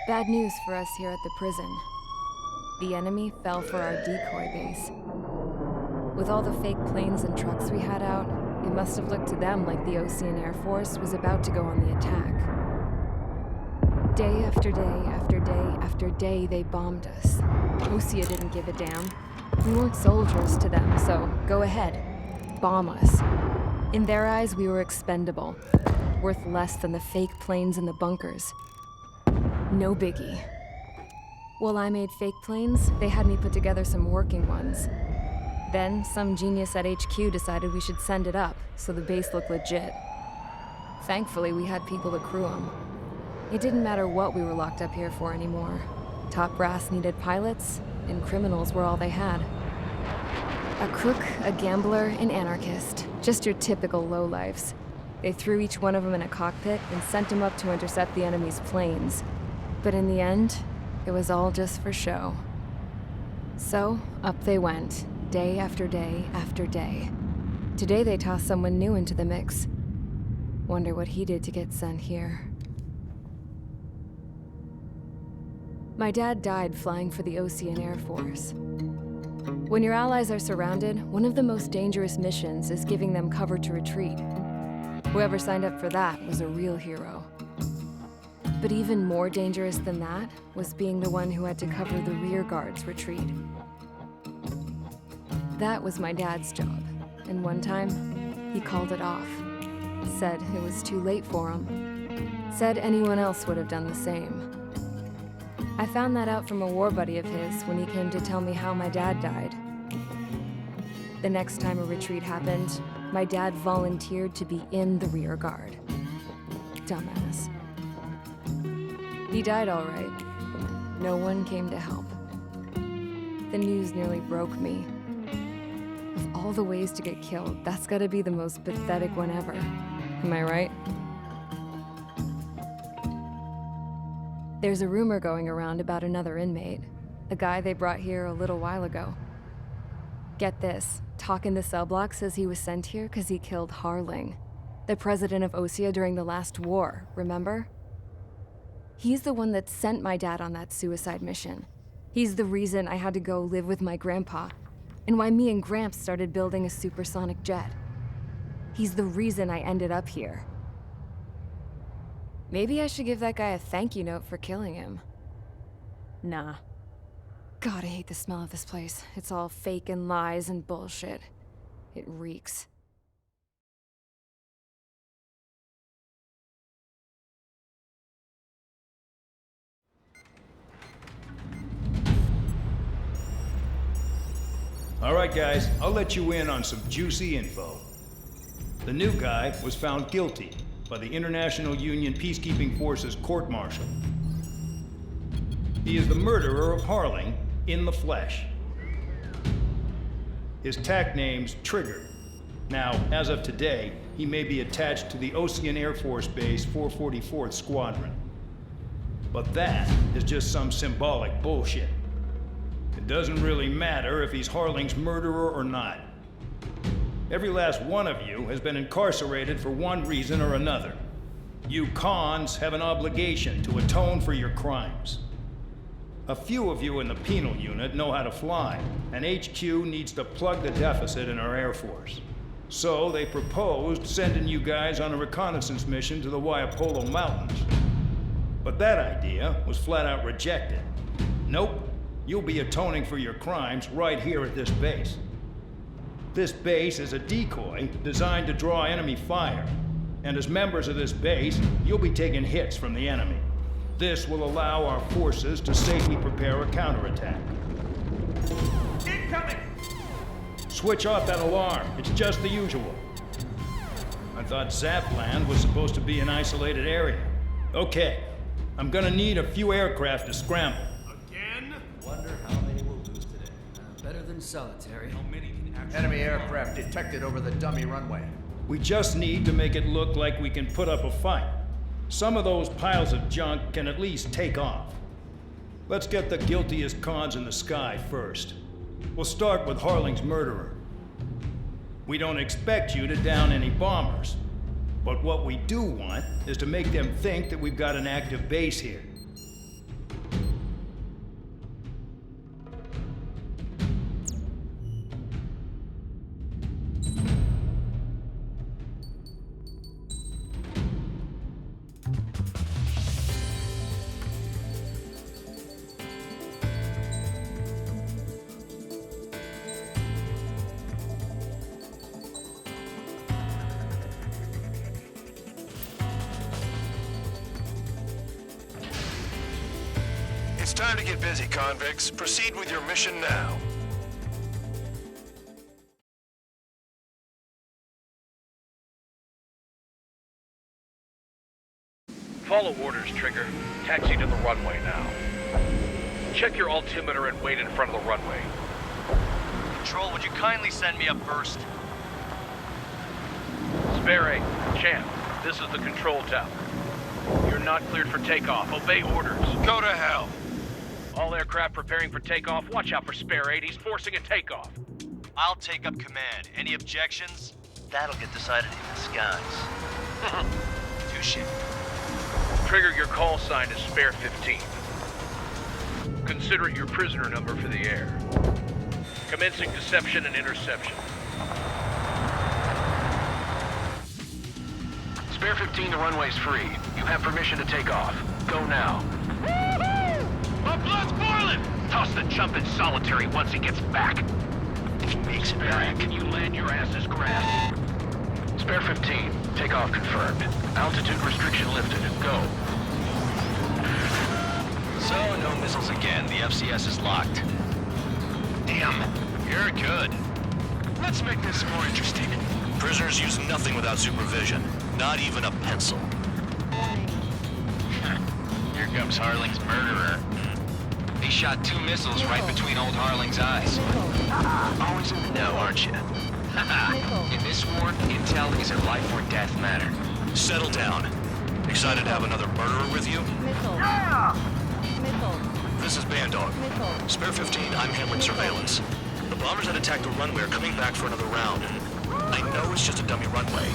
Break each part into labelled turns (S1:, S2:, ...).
S1: Bad news for us here at the prison. The enemy fell for our decoy base. With all the fake planes and trucks we had out, it must have looked to them like the Ocean Air Force was about to go on the attack. Day after day after day after day, they bombed us. Osea didn't give a damn. We weren't soldiers to them, so go ahead. Bomb us. In their eyes, we were expendable. Worth less than the fake planes in the bunkers. No biggie. While I made fake planes, they had me put together some working ones. Then, some genius at HQ decided we should send it up, so the base looked legit. Thankfully, we had people to crew them. It didn't matter what we were locked up here for anymore. Top brass needed pilots, and criminals were all they had. A crook, a gambler, an anarchist. Just your typical lowlifes. They threw each one of them in a cockpit and sent them up to intercept the enemy's planes. But in the end, it was all just for show. So, up they went, day after day after day. Today they tossed someone new into the mix. Wonder what he did to get sent here. My dad died flying for the Ocean Air Force. When your allies are surrounded, one of the most dangerous missions is giving them cover to retreat. Whoever signed up for that was a real hero. But even more dangerous than that was being the one who had to cover the rear guard's retreat. That was my dad's job, and one time, he called it off. Said it was too late for him. Said anyone else would have done the same. I found that out from a war buddy of his when he came to tell me how my dad died. The next time a retreat happened, my dad volunteered to be in the rear guard. Dumbass. He died all right. No one came to help. The news nearly broke me. Of all the ways to get killed, that's gotta be the most pathetic one ever. Am I right? There's a rumor going around about another inmate. A guy they brought here a little while ago. Get this, talk in the cell block says he was sent here because he killed Harling, the president of Osea during the last war, remember? He's the one that sent my dad on that suicide mission. He's the reason I had to go live with my grandpa, and why me and Gramps started building a supersonic jet. He's the reason I ended up here. Maybe I should give that guy a thank you note for killing him. Nah. God, I hate the smell of this place. It's all fake and lies and bullshit. It reeks.
S2: All right, guys, I'll let you in on some juicy info. The new guy was found guilty by the International Union Peacekeeping Forces court-martial. He is the murderer of Harling in the flesh. His TAC name's Trigger. Now, as of today, he may be attached to the Ocean Air Force Base 444th Squadron. But that is just some symbolic bullshit. It doesn't really matter if he's Harling's murderer or not. Every last one of you has been incarcerated for one reason or another. You cons have an obligation to atone for your crimes. A few of you in the penal unit know how to fly, and HQ needs to plug the deficit in our Air Force. So they proposed sending you guys on a reconnaissance mission to the Waiapolo Mountains. But that idea was flat out rejected. Nope. You'll be atoning for your crimes right here at this base. This base is a decoy designed to draw enemy fire. And as members of this base, you'll be taking hits from the enemy. This will allow our forces to safely prepare a counterattack.
S3: Incoming!
S2: Switch off that alarm. It's just the usual. I thought Zapland was supposed to be an isolated area. Okay, I'm gonna need a few aircraft to scramble.
S3: Wonder how many we'll lose today.
S4: Better than solitary.
S3: How many can actually... Enemy aircraft detected over the dummy runway.
S2: We just need to make it look like we can put up a fight. Some of those piles of junk can at least take off. Let's get the guiltiest cons in the sky first. We'll start with Harling's murderer. We don't expect you to down any bombers. But what we do want is to make them think that we've got an active base here.
S5: Time to get busy, convicts. Proceed with your mission now.
S6: Follow orders, Trigger. Taxi to the runway now. Check your altimeter and wait in front of the runway.
S7: Control, would you kindly send me up first?
S6: Spare 8, Champ, this is the control tower. You're not cleared for takeoff. Obey orders.
S5: Go to hell.
S6: All aircraft preparing for takeoff. Watch out for Spare 8. He's forcing a takeoff.
S7: I'll take up command. Any objections? That'll get decided in the skies. Touche.
S6: Trigger, your call sign is Spare 15. Consider it your prisoner number for the air. Commencing deception and interception. Spare 15, the runway's free. You have permission to take off. Go now. Woohoo! My blood's boiling! Toss the chump in solitary once he gets back. If he makes it back, can you land your ass's grab? Spare 15, takeoff confirmed. Altitude restriction lifted. Go.
S7: So, no missiles again. The FCS is locked.
S5: Damn.
S7: You're good.
S5: Let's make this more interesting. Prisoners use nothing without supervision. Not even a pencil.
S7: Here comes Harling's murderer. He shot 2 missiles right between old Harling's eyes. Always in the know, aren't you? In this war, intel is a life or death matter.
S5: Settle down. Excited to have another murderer with you? This is Bandog. Spare 15, I'm handling surveillance. The bombers that attacked the runway are coming back for another round. I know it's just a dummy runway.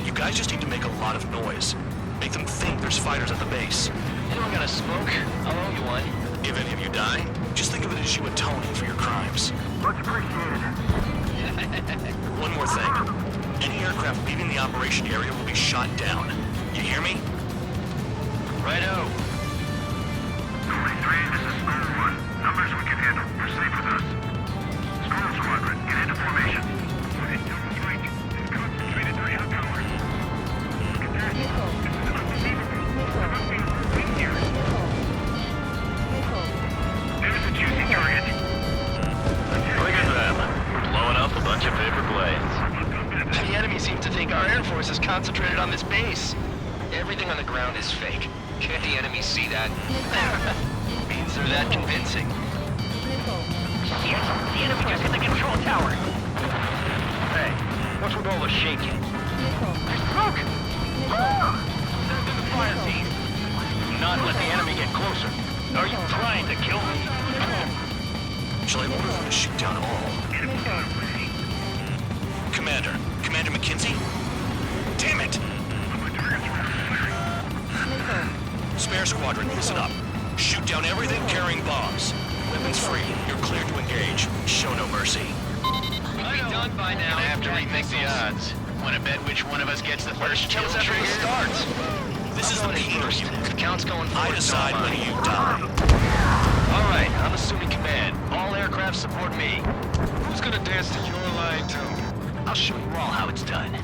S5: You guys just need to make a lot of noise. Make them think there's fighters at the base.
S7: Anyone got a smoke? I'll owe you one.
S5: If any of you die, just think of it as you atoning for your crimes.
S8: Much appreciated.
S5: One more thing. Any aircraft leaving the operation area will be shot down. You hear me?
S7: Righto.
S8: 23, this is School 1. Numbers we can handle. Proceed with us. School Squadron, get into formation. Concentrated radar power. Look at that. This is unbelievable. There must be a wing here. There's a juicy target.
S7: Look at them. We're blowing up a bunch of paper planes. The enemy seems to think our Air Force is concentrated on this base. Everything on the ground is fake. Can't the enemy see that? Means they're that convincing.
S6: Shit! The enemy just hit the control tower! Hey, what's with all the shaking? There's smoke! Send to the fire team. Do not let the enemy get closer. Are you trying to kill me?
S5: Shall I order them to shoot down all? Commander McKenzie? Damn it! Spare squadron, listen up. Shoot down everything carrying bombs. Weapons free. You're cleared to engage. Show no mercy.
S7: We'd be done by now.
S6: Gonna have to rethink the odds. Wanna bet which one of us gets the first kill
S7: After it
S6: trigger?
S7: starts.
S5: This is the
S7: first.
S5: P.
S7: Count's going
S5: I
S7: forward.
S5: decide when you die.
S7: All right, I'm assuming command. All aircraft support me.
S6: Who's gonna dance to your line tune?
S7: I'll show you all how it's done.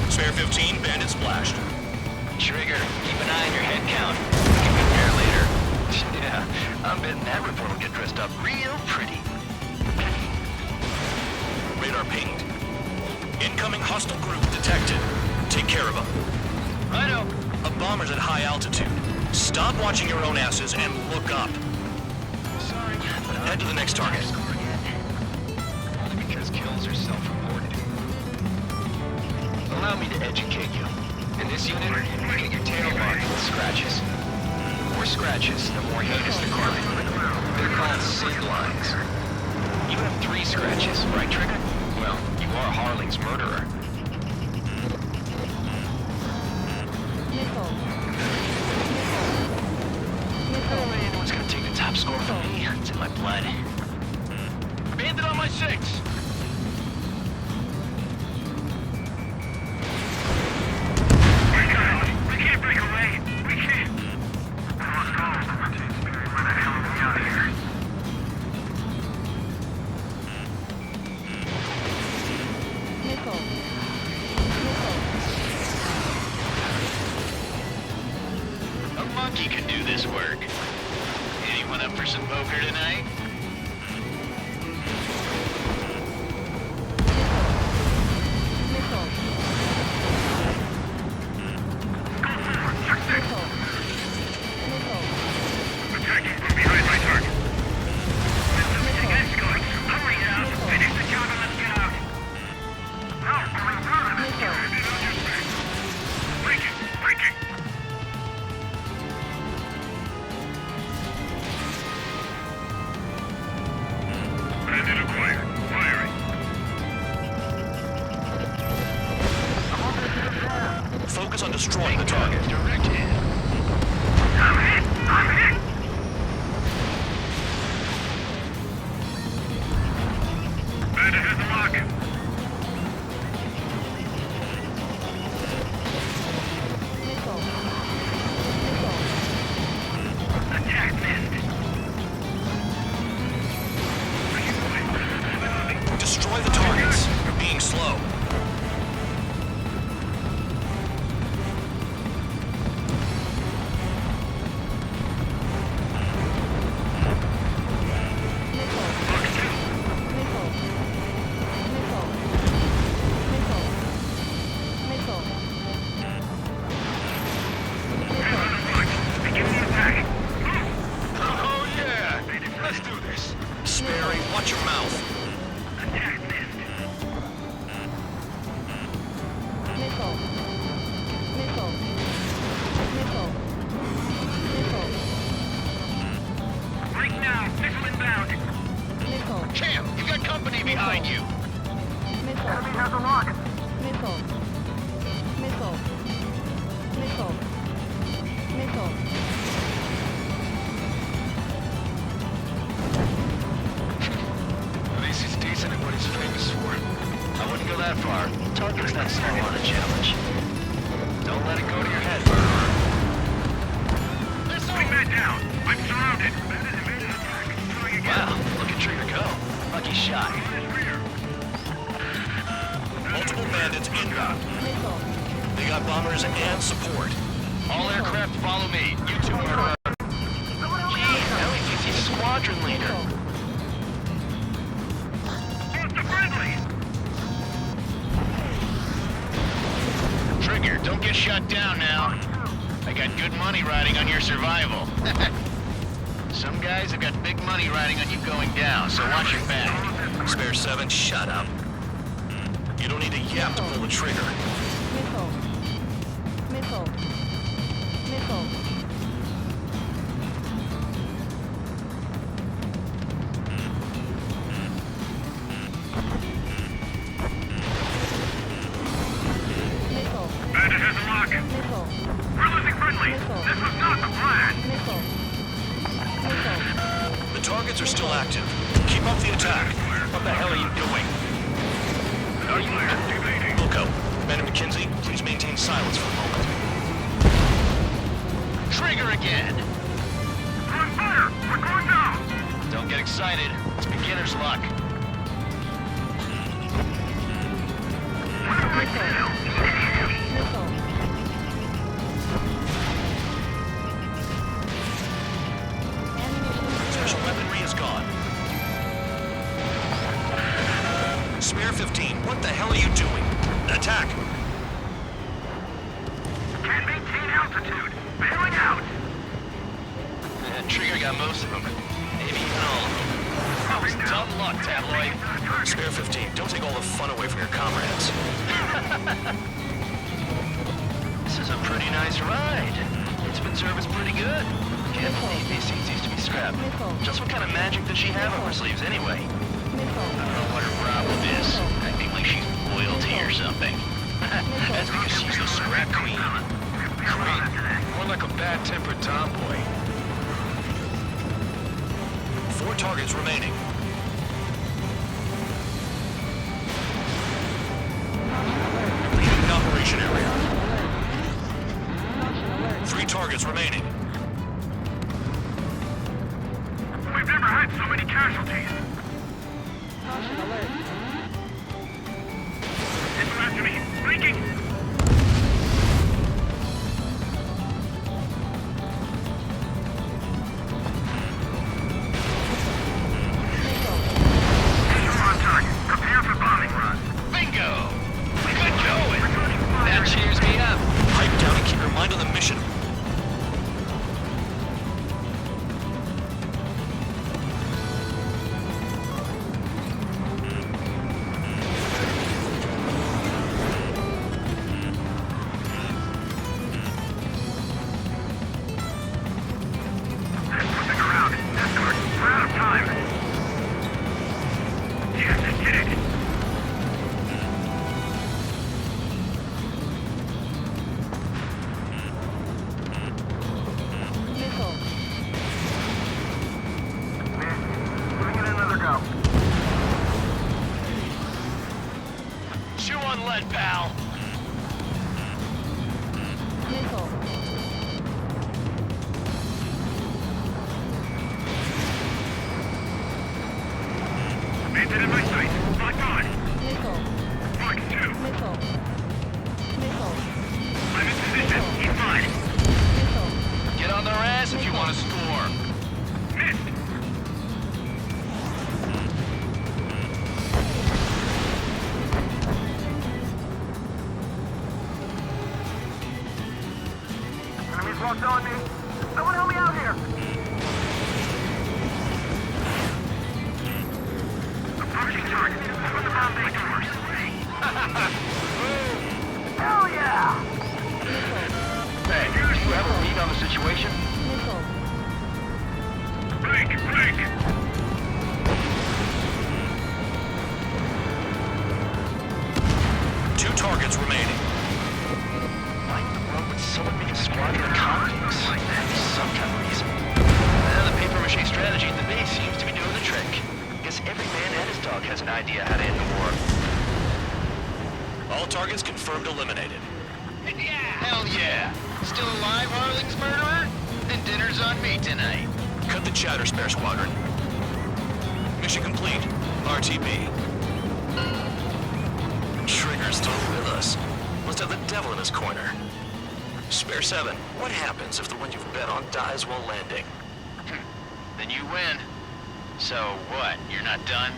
S5: Spare 15, bandit splashed.
S7: Trigger, keep an eye on your head count. We can compare later. Yeah, I'm betting that report will get dressed up real pretty.
S5: Radar pinged. Incoming hostile group detected. Take care of them.
S7: Righto.
S5: A bomber's at high altitude. Stop watching your own asses and look up.
S7: Sorry, but
S5: Head to the next target.
S7: Because kills are self-reported. Allow me to educate you. In this unit, you get your tail marked with scratches. The more scratches, the more heinous the crime. They're called sig lines. You have 3 scratches, right, Trigger? Well, you are Harling's murderer. No way anyone's gonna take the top score from me. It's in my blood.
S6: Bandit on my 6!
S8: We can't break away. We can't. We lost all of them. Where the hell are we out of here?
S7: monkey could do this work. Anyone up for some poker tonight?
S6: Attacking from behind my target. Escorts, hurry now. Finish the job and let's get out. No, breaking. Bandit acquired. Firing.
S5: Focus on destroying the target.
S7: Direct hit.
S6: I'm hit. Bandit has the lock. Attack missed.
S5: Destroy the targets. You're being slow.
S6: Begin the attack.
S7: Oh yeah! Let's do this.
S5: Sperry, watch your mouth.
S6: Attack missed. Break now. Missile inbound.
S7: Champ, you got company behind you.
S6: Enemy has a lock.
S7: At least he's decent at what he's famous for. I wouldn't go that far. Target's not slow on a challenge. Don't let it go to your head, murderer.
S6: Bring that down. I'm surrounded. Bandit evaded attack. Trying again.
S7: Wow, look at Trigger go. Lucky shot.
S6: On his rear.
S5: Multiple bandits inbound. They got bombers and support.
S7: All aircraft follow me. You two murderer. Jeez, now he thinks he's squadron leader.
S6: Close to friendly.
S7: Trigger, don't get shut down now. I got good money riding on your survival. Some guys have got big money riding on you going down, so watch your back.
S5: Spare 7, shut up. You don't need a yap to pull the trigger.
S6: Bandit has a lock. We're losing friendly. This was not the plan.
S5: The targets are still active. Keep up the attack.
S7: What the hell are you doing?
S5: Wilco, Ben and McKenzie, please maintain silence for a moment.
S7: Trigger again!
S6: We're on fire. We're going down.
S7: Don't get excited. It's beginner's luck.
S5: Special weaponry is gone. Spare 15, what the hell are you doing? Attack!
S6: Can't maintain altitude. Bailing out.
S7: Trigger got most of them. Maybe even all of them. Dumb luck, Tabloid.
S5: Spare 15, don't take all the fun away from your comrades.
S7: This is a pretty nice ride. It's been serviced pretty good. Can't believe these seats used to be scrapped. Just what kind of magic does she have up her sleeves anyway? I don't know what her problem is. Acting like she's royalty or something. That's because she's the scrap queen. Queen? More like a bad-tempered tomboy.
S5: 4 targets remaining. Leaving the operation area. 3 targets remaining.
S6: We've never had so many casualties. It's after me. Breaking. Rock's on me. Someone help me out here. Approaching target. From the bomb bay doors. Hell yeah! Hey, do you have a read on the situation?
S8: Nickel.
S6: Break!
S5: Two targets remaining. Why in the world would someone make a squadron of convicts? Some kind of reason. The paper-mache strategy at the base seems to be doing the trick. Guess every man and his dog has an idea how to end the war. All targets confirmed eliminated.
S7: Yeah! Hell yeah! Still alive, Harling's murderer? Then dinner's on me tonight.
S5: Cut the chatter, Spare Squadron. Mission complete. RTB. Trigger's still with us. Must have the devil in his corner. Spare 7, what happens if the one you've bet on dies while landing?
S7: Then you win. So what, you're not done?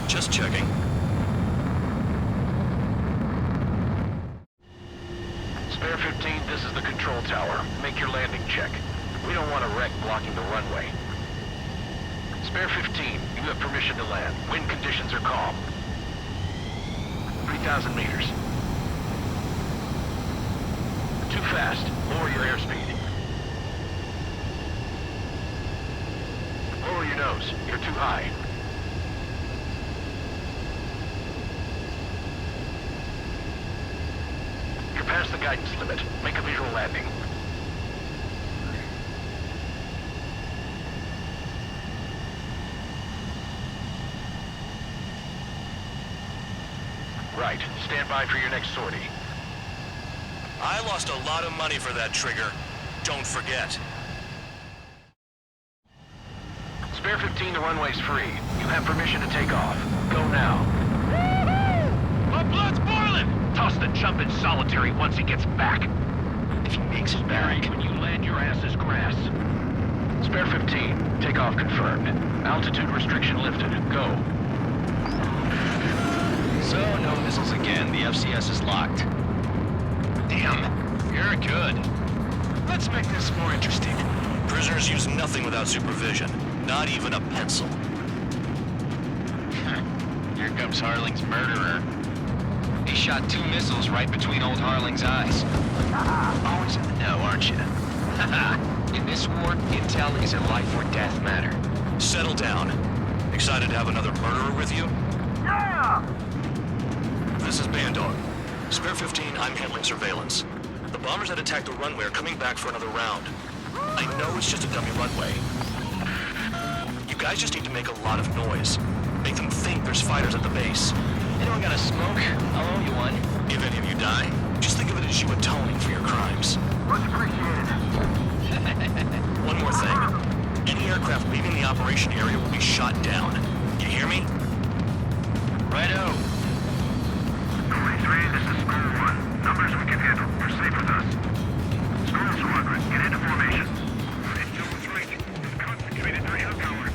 S5: Just checking.
S6: Spare 15, this is the control tower. Make your landing check. We don't want a wreck blocking the runway. Spare 15, you have permission to land. Wind conditions are calm. 3,000 meters. Too fast. Lower your airspeed. Lower your nose. You're too high. You're past the guidance limit. Make a visual landing. Right. Stand by for your next sortie.
S5: I lost a lot of money for that trigger. Don't forget.
S6: Spare 15, the runway's free. You have permission to take off. Go now. My blood's boiling! Toss the chump in solitary once he gets back. If he makes it back, when you land, your ass is grass. Spare 15, takeoff confirmed. Altitude restriction lifted. Go.
S7: So, no missiles again. The FCS is locked. Damn, you're good. Let's make this more interesting.
S5: Prisoners use nothing without supervision. Not even a pencil.
S7: Here comes Harling's murderer. He shot 2 missiles right between old Harling's eyes. Always in the know, aren't you? In this war, intel is a life or death matter.
S5: Settle down. Excited to have another murderer with you?
S6: Yeah!
S5: This is Bandog. Spare 15, I'm handling surveillance. The bombers that attacked the runway are coming back for another round. I know it's just a dummy runway. You guys just need to make a lot of noise. Make them think there's fighters at the base.
S7: Anyone got a smoke? I'll owe you one.
S5: If any of you die, just think of it as you atoning for your crimes.
S6: Much appreciated.
S5: One more thing. Any aircraft leaving the operation area will be shot down. You hear me?
S7: Righto.
S6: 43, this is School 1. Numbers we can handle. You're safe with us. School Squadron, get into formation. Jones right. We've concentrated their air power.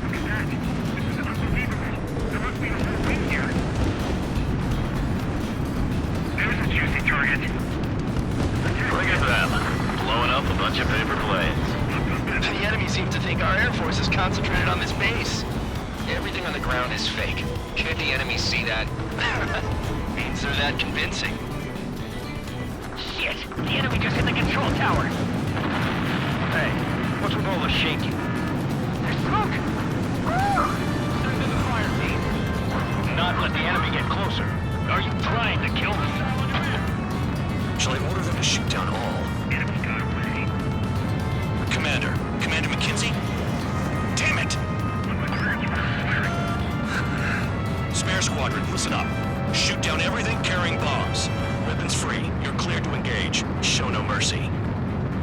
S6: Look at that. This is unbelievable. There must be a whole wing here. There's a juicy target.
S7: Look at them. Blowing up a bunch of paper planes. The enemy seems to think our Air Force is concentrated on this base. Everything on the ground is fake. Can't the enemy see that? Means they're that convincing.
S6: Shit! The enemy just hit the control tower! Hey, what's with all the shaking? There's smoke! Send in the fire team. Not let the enemy get closer. Are you trying to kill me?
S5: Shall I order them to shoot down all?
S6: Enemy got away.
S5: Commander McKenzie? Damn it! Spare Squadron, listen up. Shoot down everything carrying bombs. Weapons free. You're cleared to engage. Show no mercy.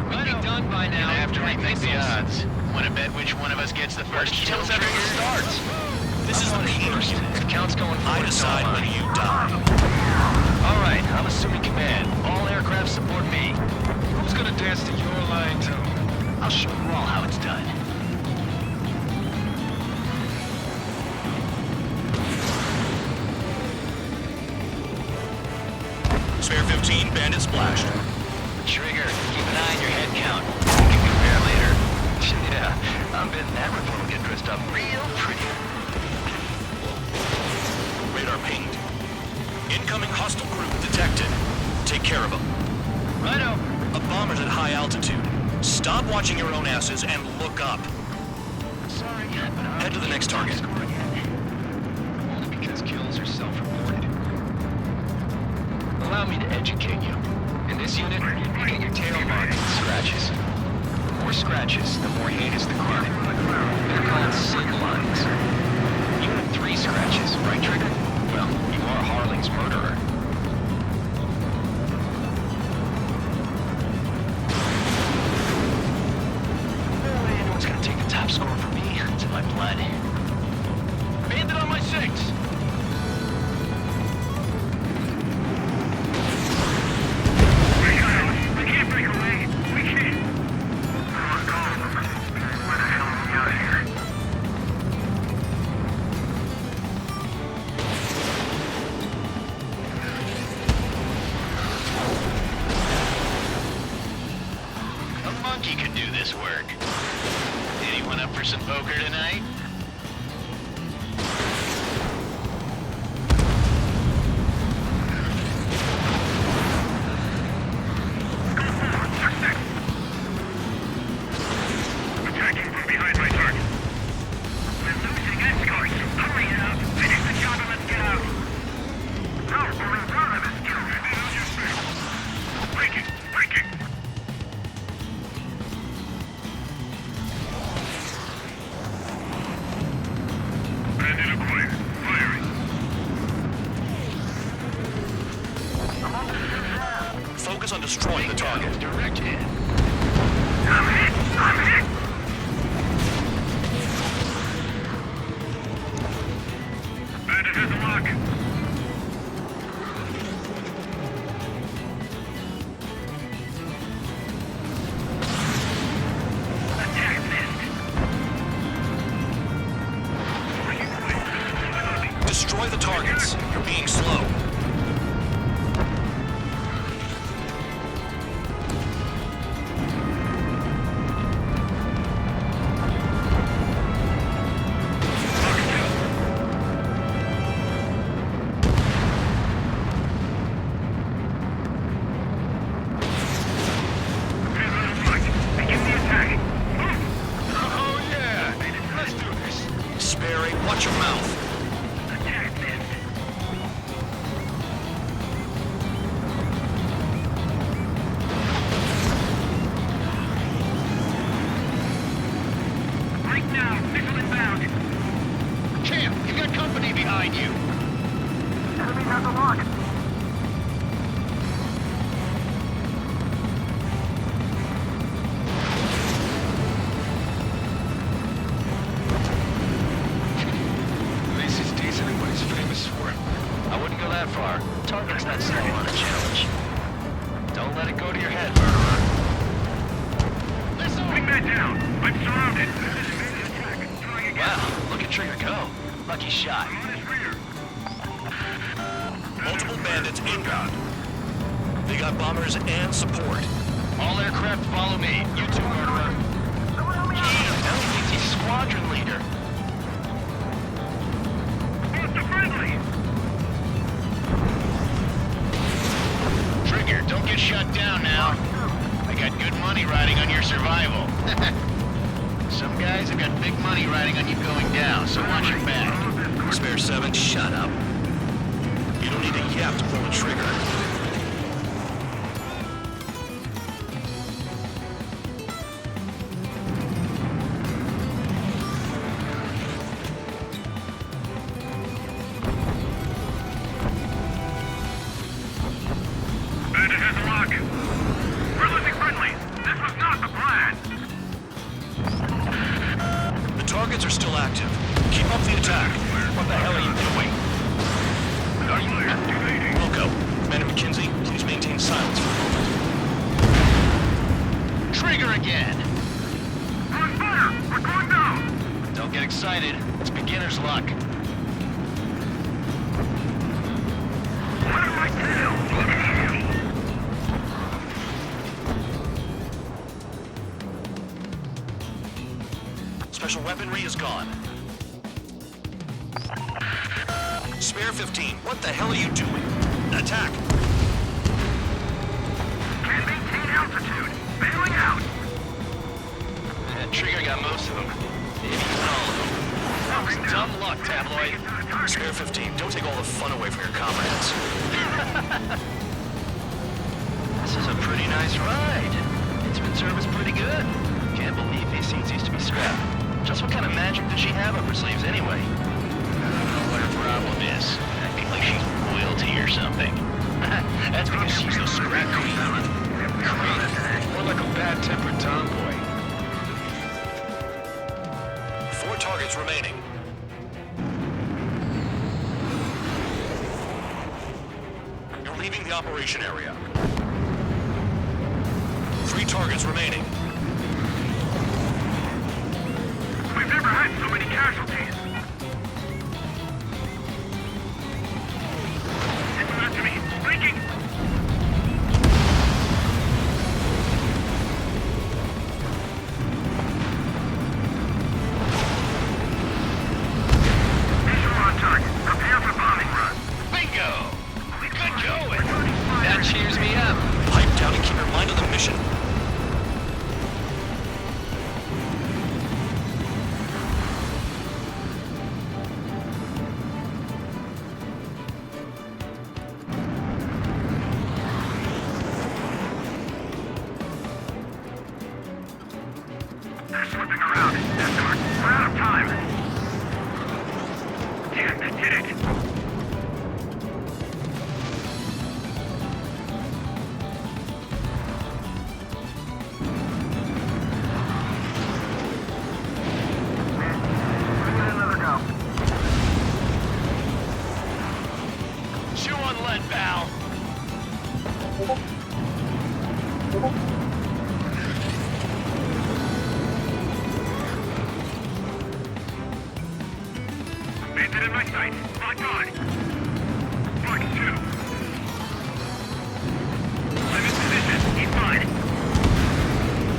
S7: We'll be done by now. After we make the odds. Want to bet which one of us gets the first kill trigger starts?
S5: This is the
S7: first. Count's going forward.
S5: I decide when you die.
S7: All right, I'm assuming command. All aircraft support me. Who's gonna dance to your line too? I'll show you all how it's done.
S5: Spare 15, bandit splashed.
S7: up real pretty.
S5: Radar pinged. Incoming hostile group detected. Take care of them.
S7: Righto.
S5: A bomber's at high altitude. Stop watching your own asses and look up.
S7: Sorry, but I'm
S5: Head to the next target.
S7: Only because kills are self-reported. Allow me to educate you. In this unit, you get your tail marked with scratches. The more scratches, the more heinous the crime. They're called sin lines. You have 3 scratches, right, Trigger? Well, you are Harling's murderer. Anyone's gonna take the top score from me. It's in my blood. Bandit on my 6!
S8: We can't break away. We can't. Where the hell are we out of here?
S7: A monkey could do this work. Anyone up for some poker tonight?
S8: Attacking from behind my target. We're losing escorts. Hurry it up. Finish the job and let's get out. No, we're in front of this kill. Breaking. Bandit acquired. Firing.
S5: Focus on destroying the target.
S7: Direct hit.
S8: I'm hit. Bandit has a lock. Attack missed.
S5: Destroy the targets. You're being slow.
S8: Begin the attack.
S7: Oh yeah! Let's do this.
S5: Sperry, watch your mouth.
S8: Attack missed. Right now, missile inbound.
S7: Champ, you got company behind you.
S8: Enemy has a lock.
S7: This is decent at what he's famous for. I wouldn't go that far. Target's not slow on a challenge. Don't let it go to your head, murderer. Listen!
S8: Bring that down. I'm surrounded. Attack. Trying again.
S7: Wow, look at Trigger go. Lucky shot.
S8: I'm on his rear.
S5: Multiple bandits inbound. They got bombers and support.
S7: All aircraft follow me. You two, murderer. Jeez, now he thinks he's squadron leader.
S8: Buster friendly.
S7: Trigger, don't get shut down now. I got good money riding on your survival. Some guys have got big money riding on you going down, so watch your back.
S5: Spare 7, shut up. You don't need a yap to pull the trigger.
S8: Bandit has a lock. We're losing friendly. This was not the plan.
S5: The targets are still active. Keep up the attack.
S7: What the hell are you doing?
S8: Are you activating?
S5: Wilco, Commander McKenzie, please maintain silence for a moment.
S7: Trigger again!
S8: We're on fire. We're going down.
S7: Don't get excited. It's beginner's luck.
S8: What am I to do?
S5: special weaponry is gone. Spare 15, what the hell are you doing? Attack!
S8: Can't maintain altitude. Bailing out.
S7: Trigger got most of them. If he's all of them. That was dumb luck, Tabloid.
S5: Spare 15, don't take all the fun away from your comrades.
S7: This is a pretty nice ride. Instrument service pretty good. Can't believe these seats used to be scrapped. Just what kind of magic does she have up her sleeves anyway? I don't know what her problem is. Acting like she's royalty or something. That's because she's the scrap queen.
S6: More like a bad-tempered tomboy.
S5: 4 targets remaining. You're leaving the operation area. 3 targets remaining.
S8: We've never had so many casualties. It's not to me. Blinking. Visual on target. Prepare for bombing run.
S7: Bingo! Good going! That cheers me up.
S5: Pipe down and keep your mind on the mission.
S8: They're slipping around. Escort, we're out of time. Damn, that did it.
S7: Chew on lead, pal.
S8: Bandit in my sight. Lock on. Mark 2. I'm in position. He's mine.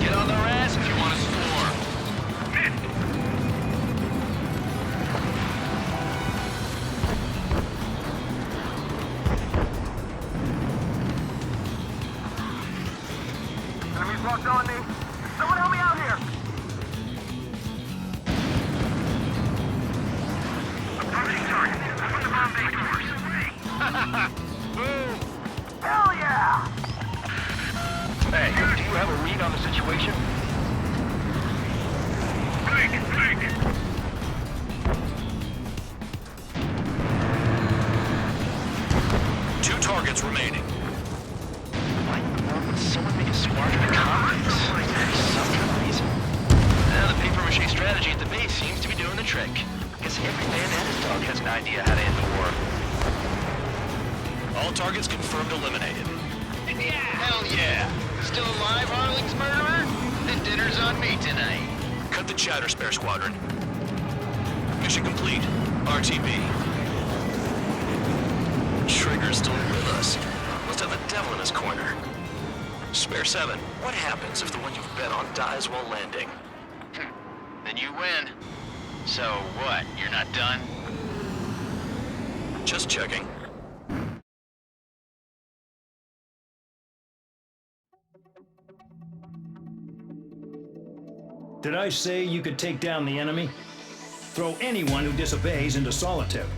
S7: Get on their ass if you want to score.
S8: Missed. Enemies locked on me. Someone help me out here. Approaching target. Open the bomb bay doors.
S7: Boom!
S8: Hell yeah!
S6: Hey, do you have a read on the situation?
S8: Blink! Blink!
S5: 2 targets remaining.
S7: Why in the world would someone make a squadron of comrades? There's some kind of reason. Now, the paper-mache strategy at the base seems to be doing the trick. Guess every man and his dog has an idea how to end the war.
S5: All targets confirmed eliminated.
S7: Yeah! Hell yeah! Still alive, Harling's murderer? Then dinner's on me tonight.
S5: Cut the chatter, Spare Squadron. Mission complete. RTB. Trigger's still with us. Must have the devil in his corner. Spare 7, what happens if the one you've bet on dies while landing?
S7: Then you win. So what, you're not done?
S5: Just checking.
S2: Did I say you could take down the enemy? Throw anyone who disobeys into solitary.